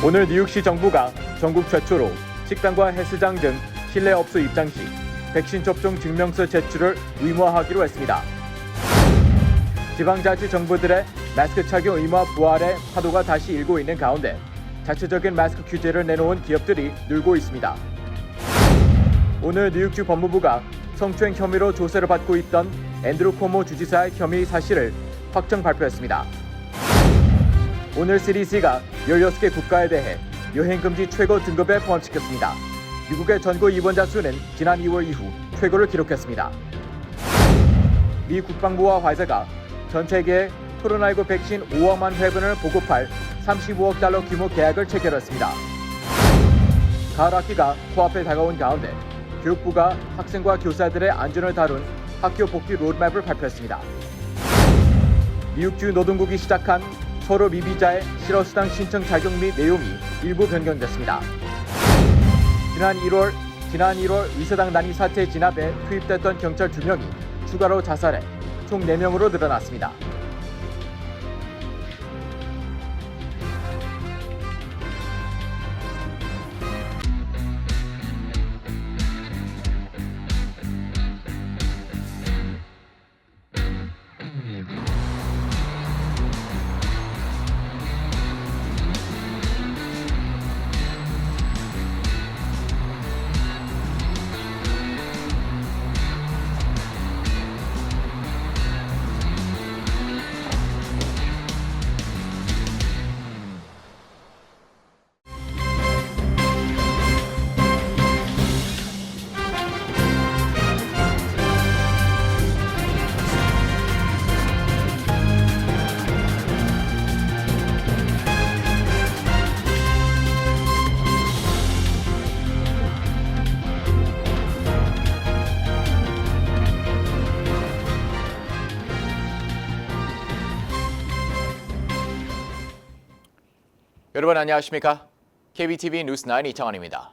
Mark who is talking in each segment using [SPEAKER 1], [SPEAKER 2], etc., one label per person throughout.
[SPEAKER 1] 오늘 뉴욕시 정부가 전국 최초로 식당과 헬스장 등 실내 업소 입장 시 백신 접종 증명서 제출을 의무화하기로 했습니다. 지방자치 정부들의 마스크 착용 의무화 부활에 파도가 다시 일고 있는 가운데 자체적인 마스크 규제를 내놓은 기업들이 늘고 있습니다. 오늘 뉴욕주 법무부가 성추행 혐의로 조사를 받고 있던 앤드루 코모 주지사의 혐의 사실을 확정 발표했습니다. 오늘 CDC가 16개 국가에 대해 여행금지 최고 등급에 포함시켰습니다. 미국의 전국 입원자 수는 지난 2월 이후 최고를 기록했습니다. 미 국방부와 화이자가 전 세계에 코로나19 백신 5억만 회분을 보급할 35억 달러 규모 계약을 체결했습니다. 가을 학기가 코앞에 다가온 가운데 교육부가 학생과 교사들의 안전을 다룬 학교 복귀 로드맵을 발표했습니다. 미국주 노동국이 시작한 서로 미비자의 실업수당 신청 자격 및 내용이 일부 변경됐습니다. 지난 1월 의사당 난이 사태 진압에 투입됐던 경찰 2명이 추가로 자살해 총 4명으로 늘어났습니다. 여러분 안녕하십니까? KBTV 뉴스9 이창환입니다.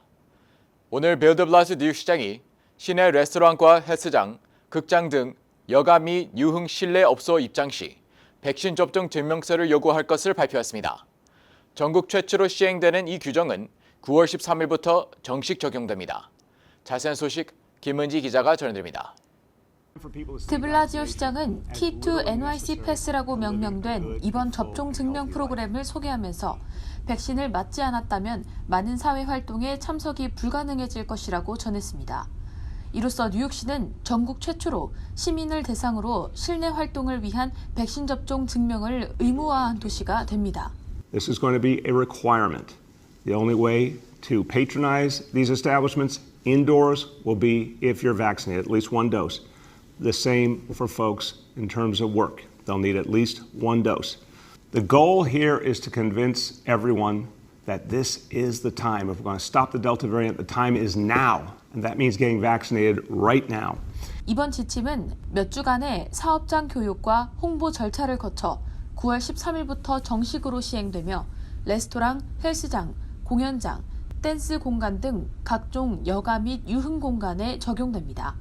[SPEAKER 1] 오늘 빌 드 블라시오 뉴욕시장이 시내 레스토랑과 헬스장, 극장 등 여가 및 유흥 실내 업소 입장 시 백신 접종 증명서를 요구할 것을 발표했습니다. 전국 최초로 시행되는 이 규정은 9월 13일부터 정식 적용됩니다. 자세한 소식 김은지 기자가 전해드립니다.
[SPEAKER 2] 드블라지오 시장은 Key to NYC 패스라고 명명된 이번 접종 증명 프로그램을 소개하면서 백신을 맞지 않았다면 많은 사회 활동에 참석이 불가능해질 것이라고 전했습니다. 이로써 뉴욕시는 전국 최초로 시민을 대상으로 실내 활동을 위한 백신 접종 증명을 의무화한 도시가 됩니다.
[SPEAKER 3] This is going to be a requirement. The only way to patronize these establishments indoors will be if you're vaccinated, at least one dose. The same for folks in terms of work. They'll need at least one dose. The goal here is to convince everyone that this is the time. If we're going to stop the Delta variant, the time is now. And that means getting vaccinated right now.
[SPEAKER 2] 이번 지침은 몇 주간의 사업장 교육과 홍보 절차를 거쳐 9월 13일부터 정식으로 시행되며 레스토랑, 헬스장, 공연장, 댄스 공간 등 각종 여가 및 유흥 공간에 적용됩니다.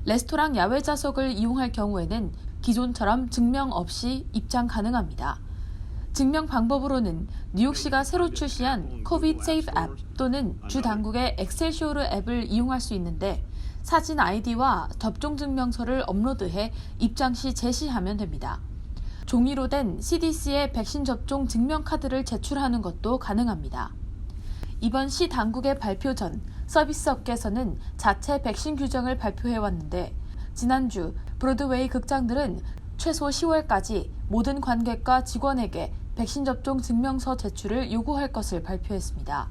[SPEAKER 2] 레스토랑 야외 좌석을 이용할 경우에는 기존처럼 증명 없이 입장 가능합니다. 증명 방법으로는 뉴욕시가 새로 출시한 코비드 세이프 앱 또는 주 당국의 엑셀쇼르 앱을 이용할 수 있는데 사진 아이디와 접종 증명서를 업로드해 입장 시 제시하면 됩니다. 종이로 된 CDC의 백신 접종 증명 카드를 제출하는 것도 가능합니다. 이번 시 당국의 발표 전 서비스 업계에서는 자체 백신 규정을 발표해왔는데 지난주 브로드웨이 극장들은 최소 10월까지 모든 관객과 직원에게 백신 접종 증명서 제출을 요구할 것을 발표했습니다.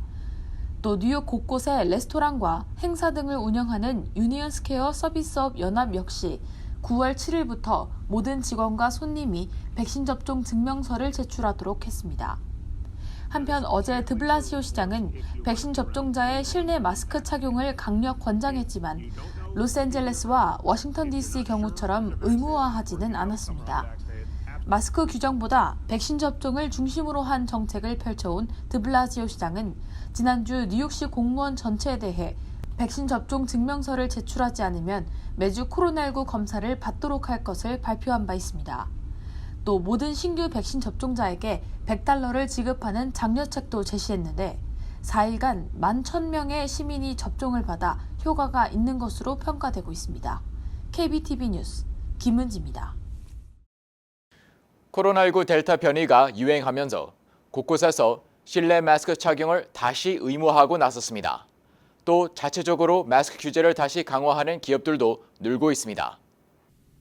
[SPEAKER 2] 또 뉴욕 곳곳의 레스토랑과 행사 등을 운영하는 유니언 스퀘어 서비스업 연합 역시 9월 7일부터 모든 직원과 손님이 백신 접종 증명서를 제출하도록 했습니다. 한편 어제 드블라시오 시장은 백신 접종자의 실내 마스크 착용을 강력 권장했지만 로스앤젤레스와 워싱턴 DC 경우처럼 의무화하지는 않았습니다. 마스크 규정보다 백신 접종을 중심으로 한 정책을 펼쳐온 드블라시오 시장은 지난주 뉴욕시 공무원 전체에 대해 백신 접종 증명서를 제출하지 않으면 매주 코로나19 검사를 받도록 할 것을 발표한 바 있습니다. 또 모든 신규 백신 접종자에게 $100를 지급하는 장려책도 제시했는데 4일간 11,000명의 시민이 접종을 받아 효과가 있는 것으로 평가되고 있습니다. KBTV 뉴스 김은지입니다.
[SPEAKER 1] 코로나19 델타 변이가 유행하면서 곳곳에서 실내 마스크 착용을 다시 의무화하고 나섰습니다. 또 자체적으로 마스크 규제를 다시 강화하는 기업들도 늘고 있습니다.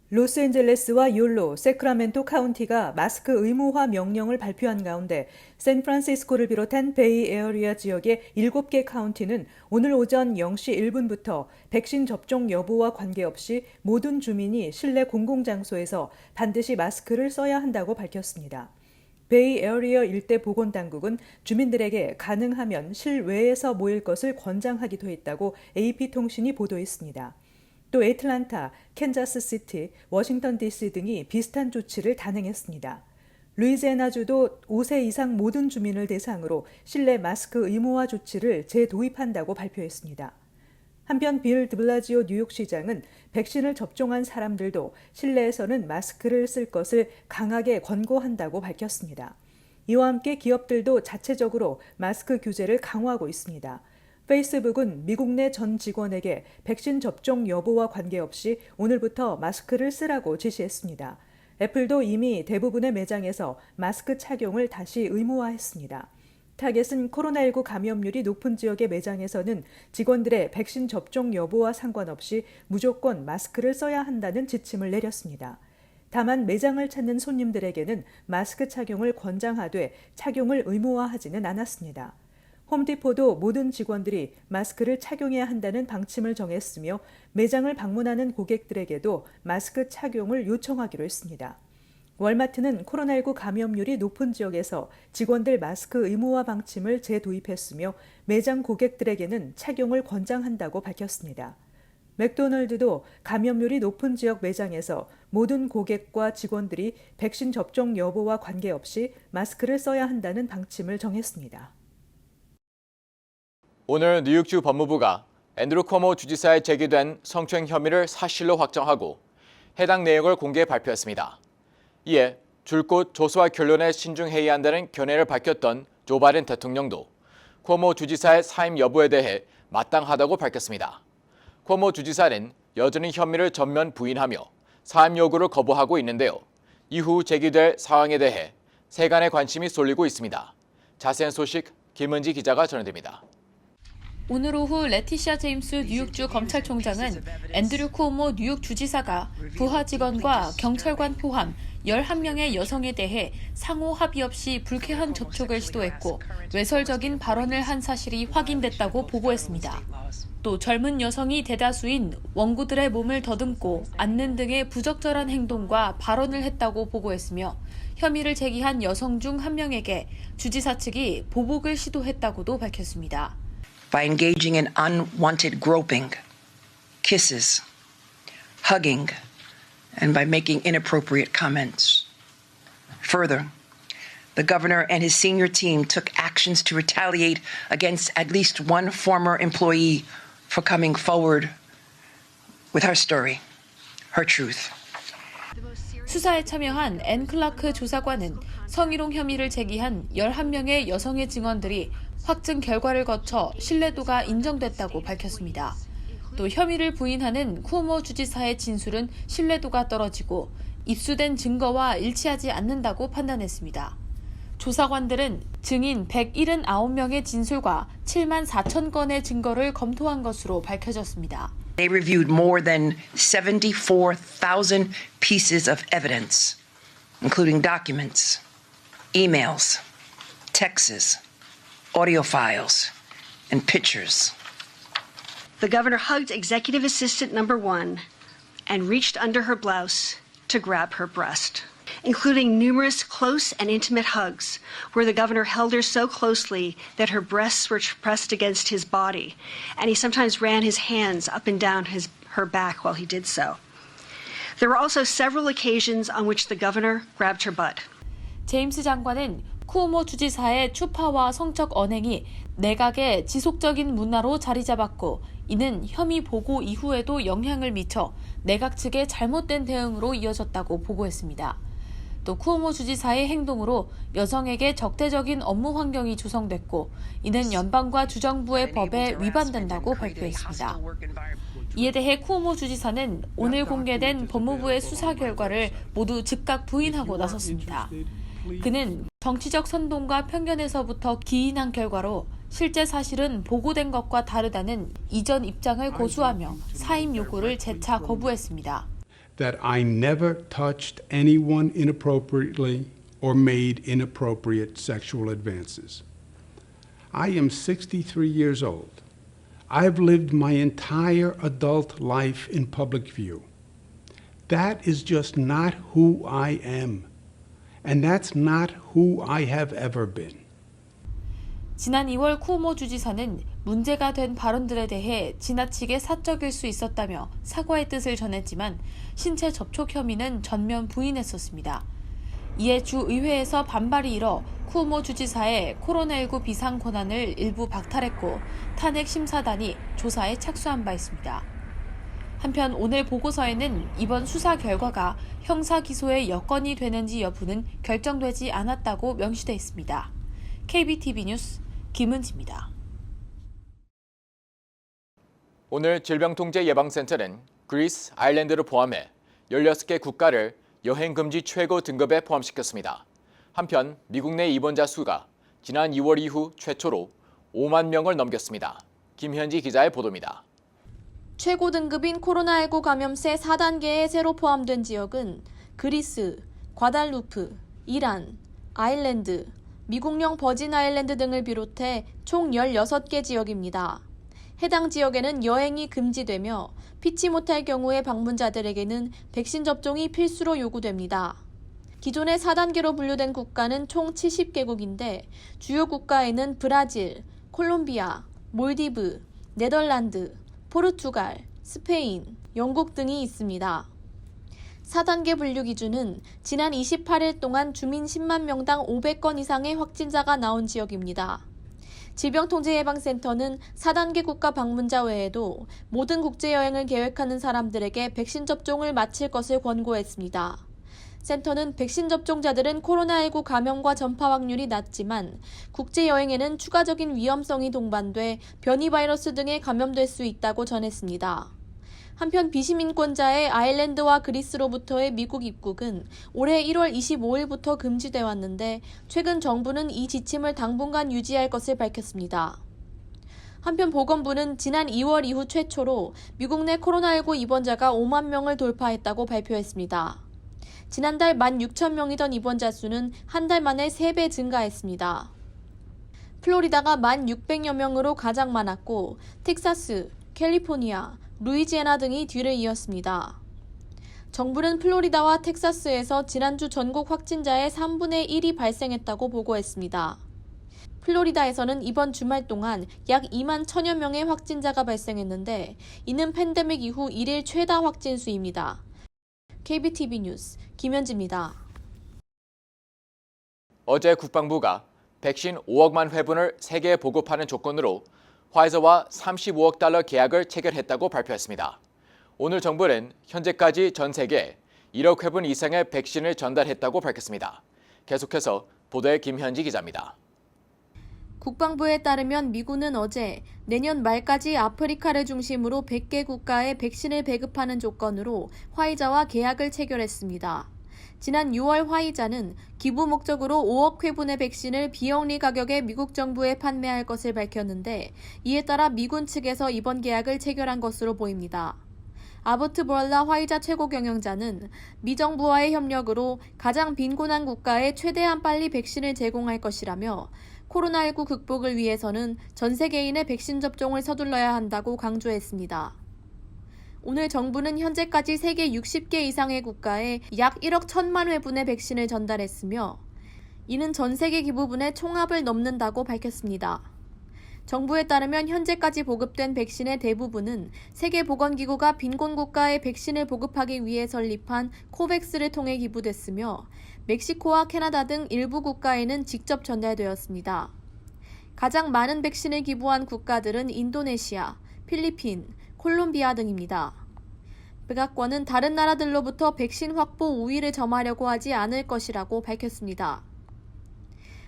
[SPEAKER 4] 로스앤젤레스와 욜로, 세크라멘토 카운티가 마스크 의무화 명령을 발표한 가운데 샌프란시스코를 비롯한 베이 에어리아 지역의 7개 카운티는 오늘 오전 0시 1분부터 백신 접종 여부와 관계없이 모든 주민이 실내 공공장소에서 반드시 마스크를 써야 한다고 밝혔습니다. 베이 에어리어 일대 보건당국은 주민들에게 가능하면 실외에서 모일 것을 권장하기도 했다고 AP통신이 보도했습니다. 또 애틀란타, 캔자스시티, 워싱턴 DC 등이 비슷한 조치를 단행했습니다. 루이지애나주도 5세 이상 모든 주민을 대상으로 실내 마스크 의무화 조치를 재도입한다고 발표했습니다. 한편 빌 드블라지오 뉴욕시장은 백신을 접종한 사람들도 실내에서는 마스크를 쓸 것을 강하게 권고한다고 밝혔습니다. 이와 함께 기업들도 자체적으로 마스크 규제를 강화하고 있습니다. 페이스북은 미국 내 전 직원에게 백신 접종 여부와 관계없이 오늘부터 마스크를 쓰라고 지시했습니다. 애플도 이미 대부분의 매장에서 마스크 착용을 다시 의무화했습니다. 타겟은 코로나19 감염률이 높은 지역의 매장에서는 직원들의 백신 접종 여부와 상관없이 무조건 마스크를 써야 한다는 지침을 내렸습니다. 다만 매장을 찾는 손님들에게는 마스크 착용을 권장하되 착용을 의무화하지는 않았습니다. 홈디포도 모든 직원들이 마스크를 착용해야 한다는 방침을 정했으며 매장을 방문하는 고객들에게도 마스크 착용을 요청하기로 했습니다. 월마트는 코로나19 감염률이 높은 지역에서 직원들 마스크 의무화 방침을 재도입했으며 매장 고객들에게는 착용을 권장한다고 밝혔습니다. 맥도널드도 감염률이 높은 지역 매장에서 모든 고객과 직원들이 백신 접종 여부와 관계없이 마스크를 써야 한다는 방침을 정했습니다.
[SPEAKER 1] 오늘 뉴욕주 법무부가 앤드루 쿼모 주지사에 제기된 성추행 혐의를 사실로 확정하고 해당 내용을 공개 발표했습니다. 이에 줄곧 조사와 결론에 신중해야 한다는 견해를 밝혔던 조 바이든 대통령도 쿼모 주지사의 사임 여부에 대해 마땅하다고 밝혔습니다. 쿼모 주지사는 여전히 혐의를 전면 부인하며 사임 요구를 거부하고 있는데요. 이후 제기될 상황에 대해 세간의 관심이 쏠리고 있습니다. 자세한 소식 김은지 기자가 전해드립니다.
[SPEAKER 2] 오늘 오후 레티시아 제임스 뉴욕주 검찰총장은 앤드류 쿠오모 뉴욕 주지사가 부하 직원과 경찰관 포함 11명의 여성에 대해 상호 합의 없이 불쾌한 접촉을 시도했고 외설적인 발언을 한 사실이 확인됐다고 보고했습니다. 또 젊은 여성이 대다수인 원고들의 몸을 더듬고 앉는 등의 부적절한 행동과 발언을 했다고 보고했으며 혐의를 제기한 여성 중 한 명에게 주지사 측이 보복을 시도했다고도 밝혔습니다.
[SPEAKER 5] By engaging in unwanted groping, kisses, hugging, and by making inappropriate comments. Further, the governor and his senior team took actions to retaliate against at least one former employee for coming forward with her story, her truth.
[SPEAKER 2] 수사에 참여한 앤 클라크 조사관은 성희롱 혐의를 제기한 11명의 여성의 증언들이 확증 결과를 거쳐 신뢰도가 인정됐다고 밝혔습니다. 또 혐의를 부인하는 쿠오모 주지사의 진술은 신뢰도가 떨어지고 입수된 증거와 일치하지 않는다고 판단했습니다. 조사관들은 증인 179명의 진술과 7만 4천 건의 증거를 검토한 것으로 밝혀졌습니다.
[SPEAKER 5] They reviewed more than 74,000 pieces of evidence, including documents, emails, texts, audio files, and pictures.
[SPEAKER 6] The governor hugged executive assistant number 1 and reached under her blouse to grab her breast, including numerous close and intimate hugs where the governor held her so closely that her breasts were pressed against his body, and he sometimes ran his hands up and down her back while he did so. There were also several occasions on which the governor grabbed her butt.
[SPEAKER 2] 제임스 장관은 쿠오모 주지사의 추파와 성적 언행이 내각의 지속적인 문화로 자리 잡았고 이는 혐의 보고 이후에도 영향을 미쳐 내각 측의 잘못된 대응으로 이어졌다고 보고했습니다. 또 쿠오모 주지사의 행동으로 여성에게 적대적인 업무 환경이 조성됐고 이는 연방과 주정부의 법에 위반된다고 발표했습니다. 이에 대해 쿠오모 주지사는 오늘 공개된 법무부의 수사 결과를 모두 즉각 부인하고 나섰습니다. 그는 정치적 선동과 편견에서부터 기인한 결과로 실제 사실은 보고된 것과 다르다는 이전 입장을 고수하며 사임 요구를 재차 거부했습니다.
[SPEAKER 7] That I never touched anyone inappropriately or made inappropriate sexual advances. I am 63 years old. I've lived my entire adult life in public view. That is just not who I am. And that's not who I have ever been.
[SPEAKER 2] 지난 2월 쿠오모 주지사는 문제가 된 발언들에 대해 지나치게 사적일 수 있었다며 사과의 뜻을 전했지만 신체 접촉 혐의는 전면 부인했었습니다. 이에 주의회에서 반발이 일어 쿠오모 주지사의 코로나19 비상 권한을 일부 박탈했고 탄핵 심사단이 조사에 착수한 바 있습니다. 한편 오늘 보고서에는 이번 수사 결과가 형사 기소의 여건이 되는지 여부는 결정되지 않았다고 명시돼 있습니다. KBTV 뉴스 김은지입니다.
[SPEAKER 1] 오늘 질병통제예방센터는 그리스, 아일랜드를 포함해 16개 국가를 여행금지 최고 등급에 포함시켰습니다. 한편 미국 내 입원자 수가 지난 2월 이후 최초로 5만 명을 넘겼습니다. 김현지 기자의 보도입니다.
[SPEAKER 2] 최고 등급인 코로나19 감염세 4단계에 새로 포함된 지역은 그리스, 과달루프, 이란, 아일랜드, 미국령 버진 아일랜드 등을 비롯해 총 16개 지역입니다. 해당 지역에는 여행이 금지되며 피치 못할 경우에 방문자들에게는 백신 접종이 필수로 요구됩니다. 기존의 4단계로 분류된 국가는 총 70개국인데 주요 국가에는 브라질, 콜롬비아, 몰디브, 네덜란드, 포르투갈, 스페인, 영국 등이 있습니다. 4단계 분류 기준은 지난 28일 동안 주민 10만 명당 500건 이상의 확진자가 나온 지역입니다. 질병통제예방센터는 4단계 국가 방문자 외에도 모든 국제여행을 계획하는 사람들에게 백신 접종을 마칠 것을 권고했습니다. 센터는 백신 접종자들은 코로나19 감염과 전파 확률이 낮지만 국제여행에는 추가적인 위험성이 동반돼 변이 바이러스 등에 감염될 수 있다고 전했습니다. 한편 비시민권자의 아일랜드와 그리스로부터의 미국 입국은 올해 1월 25일부터 금지돼 왔는데 최근 정부는 이 지침을 당분간 유지할 것을 밝혔습니다. 한편 보건부는 지난 2월 이후 최초로 미국 내 코로나19 입원자가 5만 명을 돌파했다고 발표했습니다. 지난달 16,000명이던 입원자 수는 한 달 만에 3배 증가했습니다. 플로리다가 1,600여 명으로 가장 많았고 텍사스, 캘리포니아, 루이지애나 등이 뒤를 이었습니다. 정부는 플로리다와 텍사스에서 지난주 전국 확진자의 3분의 1이 발생했다고 보고했습니다. 플로리다에서는 이번 주말 동안 약 2만 1,000여 명의 확진자가 발생했는데 이는 팬데믹 이후 1일 최다 확진 수입니다. KBTV 뉴스 김현지입니다.
[SPEAKER 1] 어제 국방부가 백신 5억만 회분을 세계에 보급하는 조건으로 화이저와 35억 달러 계약을 체결했다고 발표했습니다. 오늘 정부는 현재까지 전 세계에 1억 회분 이상의 백신을 전달했다고 밝혔습니다. 계속해서 보도의 김현지 기자입니다.
[SPEAKER 2] 국방부에 따르면 미군은 어제 내년 말까지 아프리카를 중심으로 100개 국가에 백신을 배급하는 조건으로 화이자와 계약을 체결했습니다. 지난 6월 화이자는 기부 목적으로 5억 회분의 백신을 비영리 가격에 미국 정부에 판매할 것을 밝혔는데 이에 따라 미군 측에서 이번 계약을 체결한 것으로 보입니다. 아버트 브럴라 화이자 최고 경영자는 미 정부와의 협력으로 가장 빈곤한 국가에 최대한 빨리 백신을 제공할 것이라며 코로나19 극복을 위해서는 전 세계인의 백신 접종을 서둘러야 한다고 강조했습니다. 오늘 정부는 현재까지 세계 60개 이상의 국가에 약 1억 1천만 회분의 백신을 전달했으며 이는 전 세계 기부분의 총합을 넘는다고 밝혔습니다. 정부에 따르면 현재까지 보급된 백신의 대부분은 세계보건기구가 빈곤 국가에 백신을 보급하기 위해 설립한 코백스를 통해 기부됐으며 멕시코와 캐나다 등 일부 국가에는 직접 전달되었습니다. 가장 많은 백신을 기부한 국가들은 인도네시아, 필리핀, 콜롬비아 등입니다. 백악관은 다른 나라들로부터 백신 확보 우위를 점하려고 하지 않을 것이라고 밝혔습니다.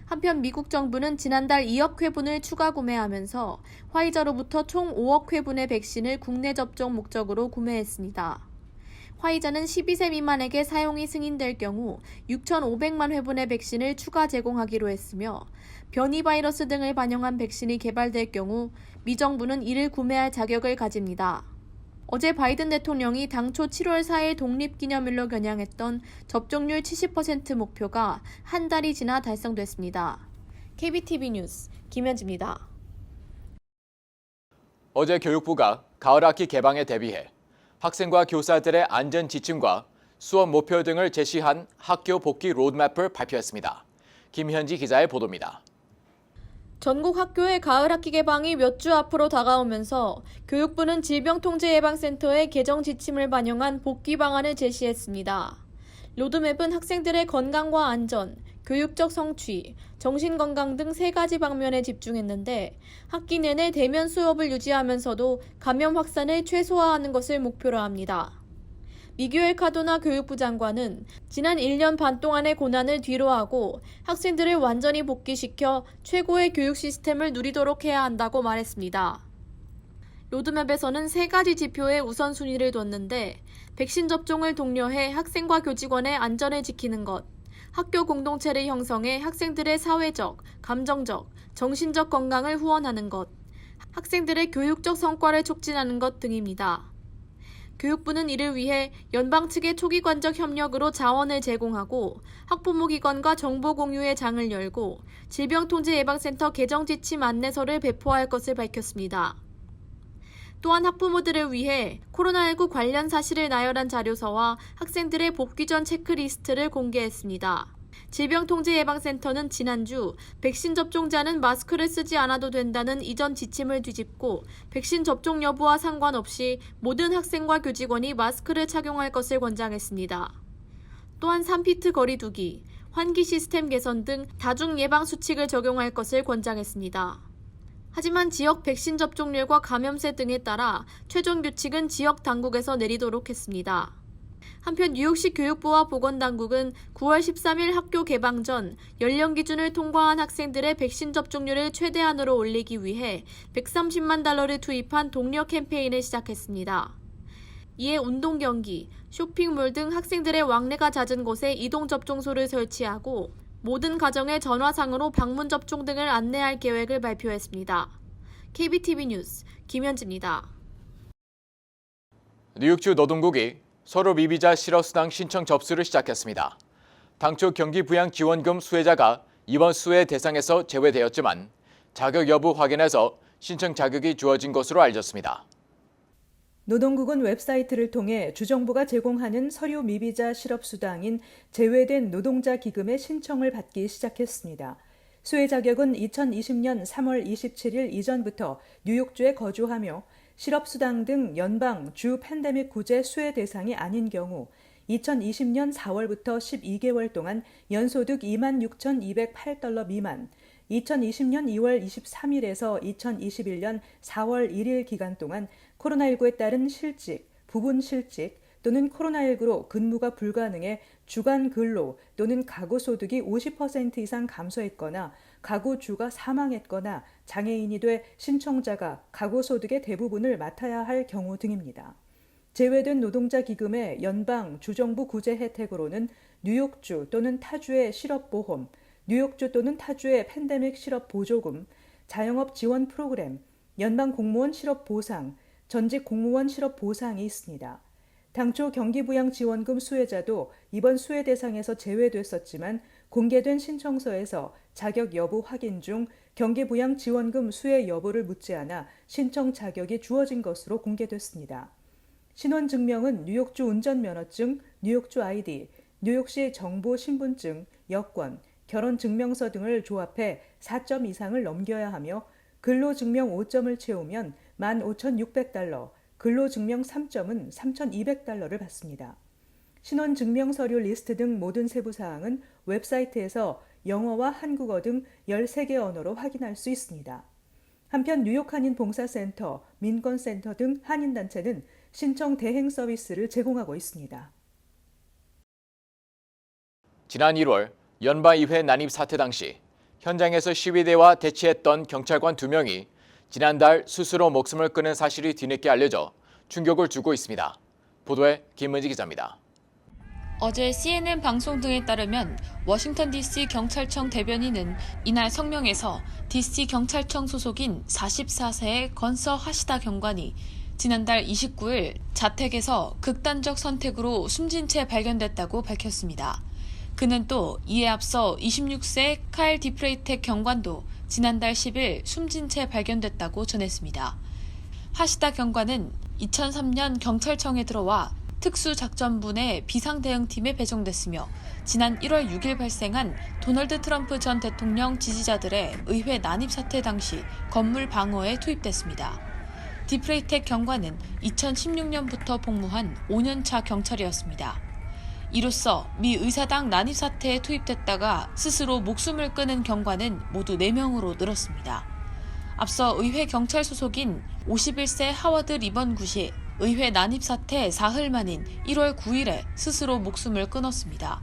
[SPEAKER 2] 한편 미국 정부는 지난달 2억 회분을 추가 구매하면서 화이자로부터 총 5억 회분의 백신을 국내 접종 목적으로 구매했습니다. 화이자는 12세 미만에게 사용이 승인될 경우 6,500만 회분의 백신을 추가 제공하기로 했으며 변이 바이러스 등을 반영한 백신이 개발될 경우 미 정부는 이를 구매할 자격을 가집니다. 어제 바이든 대통령이 당초 7월 4일 독립기념일로 겨냥했던 접종률 70% 목표가 한 달이 지나 달성됐습니다. KBTV 뉴스 김현지입니다.
[SPEAKER 1] 어제 교육부가 가을 학기 개방에 대비해 학생과 교사들의 안전 지침과 수업 목표 등을 제시한 학교 복귀 로드맵을 발표했습니다. 김현지 기자의 보도입니다.
[SPEAKER 2] 전국 학교의 가을 학기 개방이 몇 주 앞으로 다가오면서 교육부는 질병통제예방센터의 개정 지침을 반영한 복귀 방안을 제시했습니다. 로드맵은 학생들의 건강과 안전, 교육적 성취, 정신건강 등 3가지 방면에 집중했는데 학기 내내 대면 수업을 유지하면서도 감염 확산을 최소화하는 것을 목표로 합니다. 미규엘 카도나 교육부 장관은 지난 1년 반 동안의 고난을 뒤로하고 학생들을 완전히 복귀시켜 최고의 교육 시스템을 누리도록 해야 한다고 말했습니다. 로드맵에서는 3가지 지표에 우선순위를 뒀는데 백신 접종을 독려해 학생과 교직원의 안전을 지키는 것, 학교 공동체를 형성해 학생들의 사회적, 감정적, 정신적 건강을 후원하는 것, 학생들의 교육적 성과를 촉진하는 것 등입니다. 교육부는 이를 위해 연방 측의 초기관적 협력으로 자원을 제공하고 학부모 기관과 정보 공유의 장을 열고 질병통제예방센터 개정 지침 안내서를 배포할 것을 밝혔습니다. 또한 학부모들을 위해 코로나19 관련 사실을 나열한 자료서와 학생들의 복귀 전 체크리스트를 공개했습니다. 질병통제예방센터는 지난주 백신 접종자는 마스크를 쓰지 않아도 된다는 이전 지침을 뒤집고 백신 접종 여부와 상관없이 모든 학생과 교직원이 마스크를 착용할 것을 권장했습니다. 또한 3피트 거리 두기, 환기 시스템 개선 등 다중 예방 수칙을 적용할 것을 권장했습니다. 하지만 지역 백신 접종률과 감염세 등에 따라 최종 규칙은 지역 당국에서 내리도록 했습니다. 한편 뉴욕시 교육부와 보건당국은 9월 13일 학교 개방 전 연령 기준을 통과한 학생들의 백신 접종률을 최대한으로 올리기 위해 $130만 투입한 독려 캠페인을 시작했습니다. 이에 운동 경기, 쇼핑몰 등 학생들의 왕래가 잦은 곳에 이동 접종소를 설치하고 모든 가정에 전화상으로 방문 접종 등을 안내할 계획을 발표했습니다. KBTV 뉴스 김현지입니다.
[SPEAKER 1] 뉴욕주 노동국이 서류 미비자 실업수당 신청 접수를 시작했습니다. 당초 경기부양지원금 수혜자가 이번 수혜 대상에서 제외되었지만 자격 여부 확인해서 신청 자격이 주어진 것으로 알려졌습니다.
[SPEAKER 4] 노동국은 웹사이트를 통해 주정부가 제공하는 서류 미비자 실업수당인 제외된 노동자 기금의 신청을 받기 시작했습니다. 수혜 자격은 2020년 3월 27일 이전부터 뉴욕주에 거주하며 실업수당 등 연방, 주 팬데믹 구제 수혜 대상이 아닌 경우 2020년 4월부터 12개월 동안 연소득 $26,208 미만, 2020년 2월 23일에서 2021년 4월 1일 기간 동안 코로나19에 따른 실직, 부분 실직 또는 코로나19로 근무가 불가능해 주간 근로 또는 가구 소득이 50% 이상 감소했거나 가구 주가 사망했거나 장애인이 돼 신청자가 가구 소득의 대부분을 맡아야 할 경우 등입니다. 제외된 노동자 기금의 연방, 주정부 구제 혜택으로는 뉴욕주 또는 타주의 실업보험, 뉴욕주 또는 타주의 팬데믹 실업 보조금, 자영업 지원 프로그램, 연방 공무원 실업 보상, 전직 공무원 실업 보상이 있습니다. 당초 경기부양지원금 수혜자도 이번 수혜 대상에서 제외됐었지만 공개된 신청서에서 자격 여부 확인 중 경기부양지원금 수혜 여부를 묻지 않아 신청 자격이 주어진 것으로 공개됐습니다. 신원증명은 뉴욕주 운전면허증, 뉴욕주 ID, 뉴욕시 정보 신분증, 여권, 결혼증명서 등을 조합해 4점 이상을 넘겨야 하며 근로증명 5점을 채우면 $15,600, 근로증명 3점은 $3,200를 받습니다. 신원증명서류 리스트 등 모든 세부사항은 웹사이트에서 영어와 한국어 등 13개 언어로 확인할 수 있습니다. 한편 뉴욕 한인 봉사센터, 민건센터 등 한인단체는 신청 대행 서비스를 제공하고 있습니다.
[SPEAKER 1] 지난 1월 연바의회 난입 사태 당시 현장에서 시위대와 대치했던 경찰관 2명이 지난달 스스로 목숨을 끊은 사실이 뒤늦게 알려져 충격을 주고 있습니다. 보도에 김은지 기자입니다.
[SPEAKER 2] 어제 CNN 방송 등에 따르면 워싱턴 DC 경찰청 대변인은 이날 성명에서 DC 경찰청 소속인 44세의 건서 하시다 경관이 지난달 29일 자택에서 극단적 선택으로 숨진 채 발견됐다고 밝혔습니다. 그는 또 이에 앞서 26세 카일 디프레이텍 경관도 지난달 10일 숨진 채 발견됐다고 전했습니다. 하시다 경관은 2003년 경찰청에 들어와 특수작전분의 비상대응팀에 배정됐으며 지난 1월 6일 발생한 도널드 트럼프 전 대통령 지지자들의 의회 난입 사태 당시 건물 방어에 투입됐습니다. 디프레이텍 경관은 2016년부터 복무한 5년차 경찰이었습니다. 이로써 미 의사당 난입 사태에 투입됐다가 스스로 목숨을 끊은 경관은 모두 4명으로 늘었습니다. 앞서 의회 경찰 소속인 51세 하워드 리번 굿이 의회 난입 사태 사흘 만인 1월 9일에 스스로 목숨을 끊었습니다.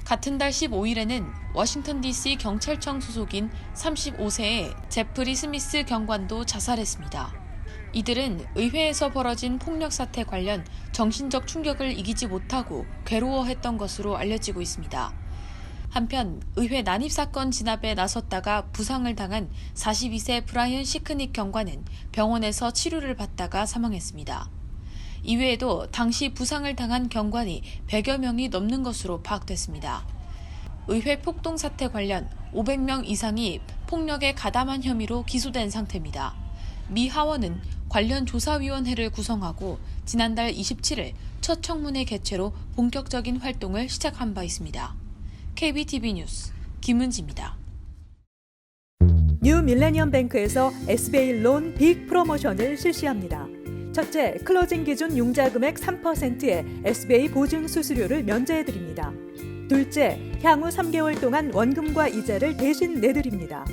[SPEAKER 2] 같은 달 15일에는 워싱턴 DC 경찰청 소속인 35세의 제프리 스미스 경관도 자살했습니다. 이들은 의회에서 벌어진 폭력 사태 관련 정신적 충격을 이기지 못하고 괴로워했던 것으로 알려지고 있습니다. 한편 의회 난입 사건 진압에 나섰다가 부상을 당한 42세 브라이언 시크닉 경관은 병원에서 치료를 받다가 사망했습니다. 이외에도 당시 부상을 당한 경관이 100여 명이 넘는 것으로 파악됐습니다. 의회 폭동 사태 관련 500명 이상이 폭력에 가담한 혐의로 기소된 상태입니다. 미 하원은 관련 조사위원회를 구성하고 지난달 27일 첫 청문회 개최로 본격적인 활동을 시작한 바 있습니다. KBTV 뉴스 김은지입니다.
[SPEAKER 4] 뉴 밀레니엄 뱅크에서 SBA 론 빅 프로모션을 실시합니다. 첫째, 클로징 기준 융자 금액 3%의 SBA 보증 수수료를 면제해드립니다. 둘째, 향후 3개월 동안 원금과 이자를 대신 내드립니다.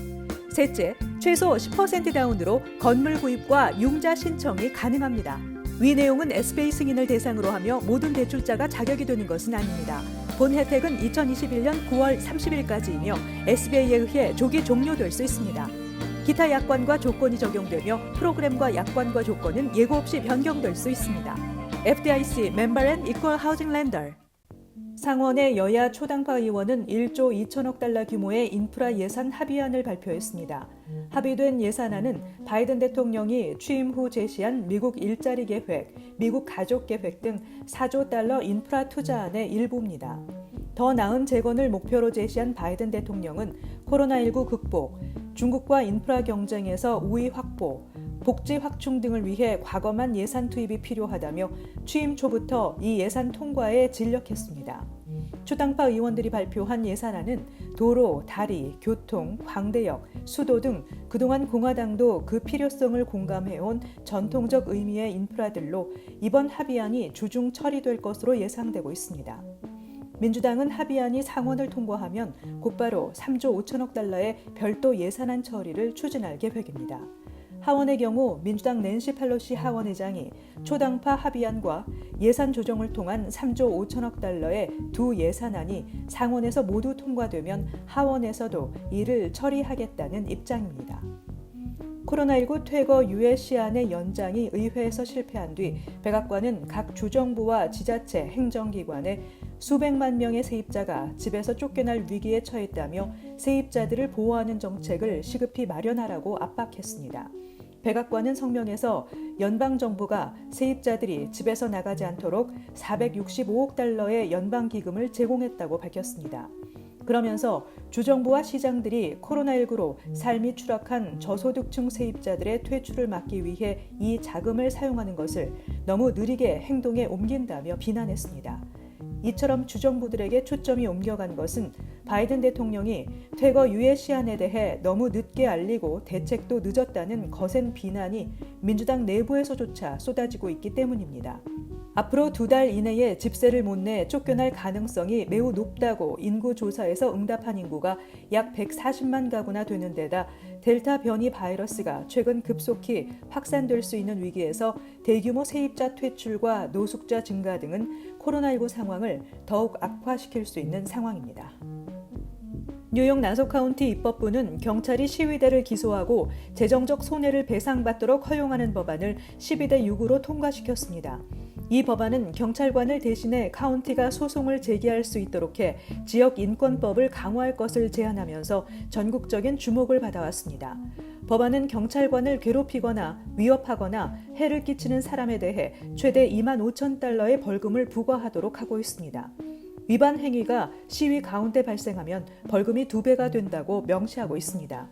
[SPEAKER 4] 셋째, 최소 10% 다운으로 건물 구입과 융자 신청이 가능합니다. 위 내용은 SBA 승인을 대상으로 하며 모든 대출자가 자격이 되는 것은 아닙니다. 본 혜택은 2021년 9월 30일까지이며 SBA에 의해 조기 종료될 수 있습니다. 기타 약관과 조건이 적용되며 프로그램과 약관과 조건은 예고 없이 변경될 수 있습니다. FDIC 멤버 앤 이퀄 하우징 렌더. 상원의 여야 초당파 의원은 1조 2천억 달러 규모의 인프라 예산 합의안을 발표했습니다. 합의된 예산안은 바이든 대통령이 취임 후 제시한 미국 일자리 계획, 미국 가족 계획 등 4조 달러 인프라 투자안의 일부입니다. 더 나은 재건을 목표로 제시한 바이든 대통령은 코로나19 극복, 중국과 인프라 경쟁에서 우위 확보, 복지 확충 등을 위해 과감한 예산 투입이 필요하다며 취임 초부터 이 예산 통과에 진력했습니다. 초당파 의원들이 발표한 예산안은 도로, 다리, 교통, 광대역, 수도 등 그동안 공화당도 그 필요성을 공감해온 전통적 의미의 인프라들로 이번 합의안이 주중 처리될 것으로 예상되고 있습니다. 민주당은 합의안이 상원을 통과하면 곧바로 3조 5천억 달러의 별도 예산안 처리를 추진할 계획입니다. 하원의 경우 민주당 낸시 펠로시 하원의장이 초당파 합의안과 예산 조정을 통한 3조 5천억 달러의 두 예산안이 상원에서 모두 통과되면 하원에서도 이를 처리하겠다는 입장입니다. 코로나19 퇴거 유예 시한의 연장이 의회에서 실패한 뒤 백악관은 각 주정부와 지자체, 행정기관에 수백만 명의 세입자가 집에서 쫓겨날 위기에 처했다며 세입자들을 보호하는 정책을 시급히 마련하라고 압박했습니다. 백악관은 성명에서 연방정부가 세입자들이 집에서 나가지 않도록 465억 달러의 연방기금을 제공했다고 밝혔습니다. 그러면서 주정부와 시장들이 코로나19로 삶이 추락한 저소득층 세입자들의 퇴출을 막기 위해 이 자금을 사용하는 것을 너무 느리게 행동에 옮긴다며 비난했습니다. 이처럼 주정부들에게 초점이 옮겨간 것은 바이든 대통령이 퇴거 유예 시한에 대해 너무 늦게 알리고 대책도 늦었다는 거센 비난이 민주당 내부에서조차 쏟아지고 있기 때문입니다. 앞으로 2달 이내에 집세를 못 내 쫓겨날 가능성이 매우 높다고 인구조사에서 응답한 인구가 약 140만 가구나 되는 데다 델타 변이 바이러스가 최근 급속히 확산될 수 있는 위기에서 대규모 세입자 퇴출과 노숙자 증가 등은 코로나19 상황을 더욱 악화시킬 수 있는 상황입니다. 뉴욕 나소 카운티 입법부는 경찰이 시위대를 기소하고 재정적 손해를 배상받도록 허용하는 법안을 12대 6으로 통과시켰습니다. 이 법안은 경찰관을 대신해 카운티가 소송을 제기할 수 있도록 해 지역 인권법을 강화할 것을 제안하면서 전국적인 주목을 받아왔습니다. 법안은 경찰관을 괴롭히거나 위협하거나 해를 끼치는 사람에 대해 최대 2만 5천 달러의 벌금을 부과하도록 하고 있습니다. 위반 행위가 시위 가운데 발생하면 벌금이 2배가 된다고 명시하고 있습니다.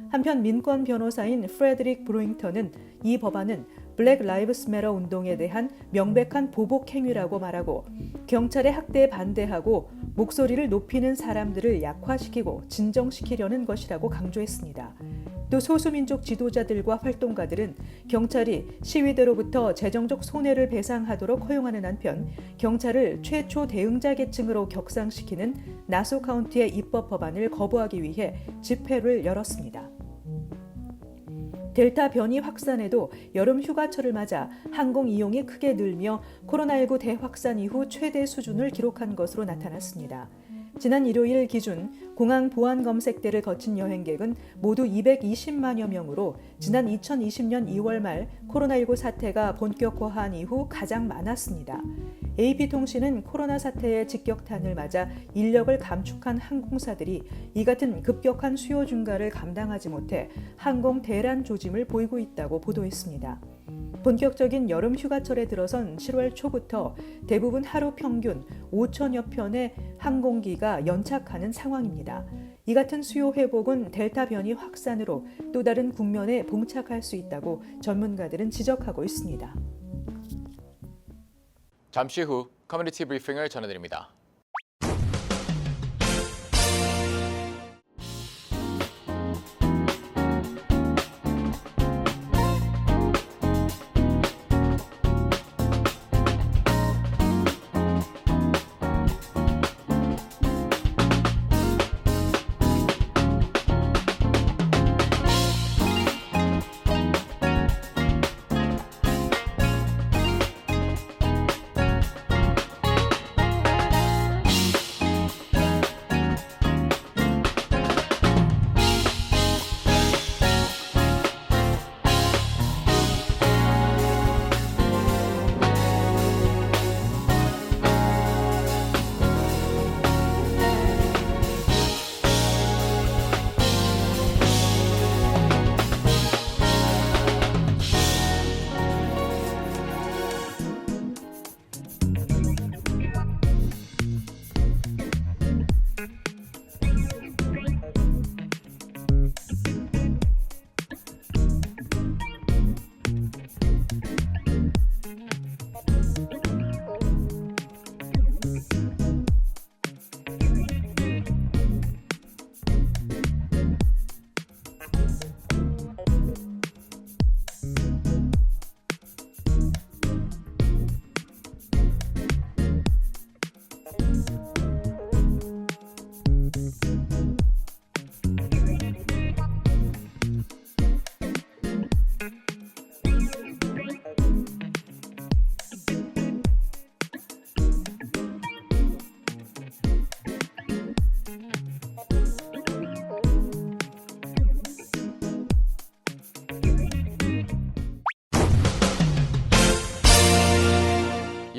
[SPEAKER 4] 한편 민권 변호사인 프레드릭 브루잉턴은 이 법안은 블랙 라이브스 매터 운동에 대한 명백한 보복 행위라고 말하고 경찰의 학대에 반대하고 목소리를 높이는 사람들을 약화시키고 진정시키려는 것이라고 강조했습니다. 또 소수민족 지도자들과 활동가들은 경찰이 시위대로부터 재정적 손해를 배상하도록 허용하는 한편 경찰을 최초 대응자 계층으로 격상시키는 나소 카운티의 입법 법안을 거부하기 위해 집회를 열었습니다. 델타 변이 확산에도 여름 휴가철을 맞아 항공 이용이 크게 늘며 코로나19 대확산 이후 최대 수준을 기록한 것으로 나타났습니다. 지난 일요일 기준 공항 보안 검색대를 거친 여행객은 모두 220만여 명으로 지난 2020년 2월 말 코로나19 사태가 본격화한 이후 가장 많았습니다. AP통신은 코로나 사태의 직격탄을 맞아 인력을 감축한 항공사들이 이 같은 급격한 수요 증가를 감당하지 못해 항공 대란 조짐을 보이고 있다고 보도했습니다. 본격적인 여름 휴가철에 들어선 7월 초부터 대부분 하루 평균 5천여 편의 항공기가 연착하는 상황입니다. 이 같은 수요 회복은 델타 변이 확산으로 또 다른 국면에 봉착할 수 있다고 전문가들은 지적하고 있습니다.
[SPEAKER 1] 잠시 후 커뮤니티 브리핑을 전해드립니다.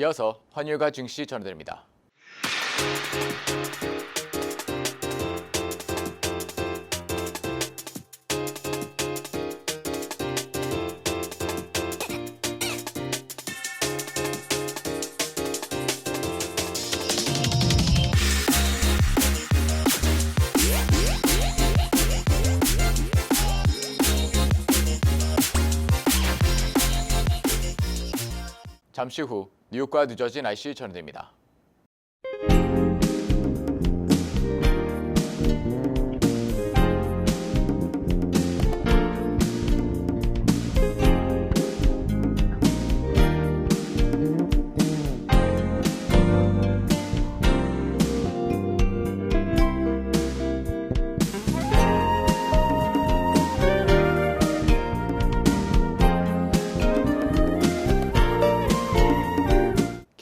[SPEAKER 1] 이어서 환율과 증시 전해드립니다. 잠시 후 뉴욕과 뉴저지 날씨 전해드립니다.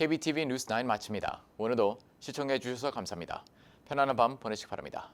[SPEAKER 1] KBTV 뉴스 9 마칩니다. 오늘도 시청해 주셔서 감사합니다. 편안한 밤 보내시기 바랍니다.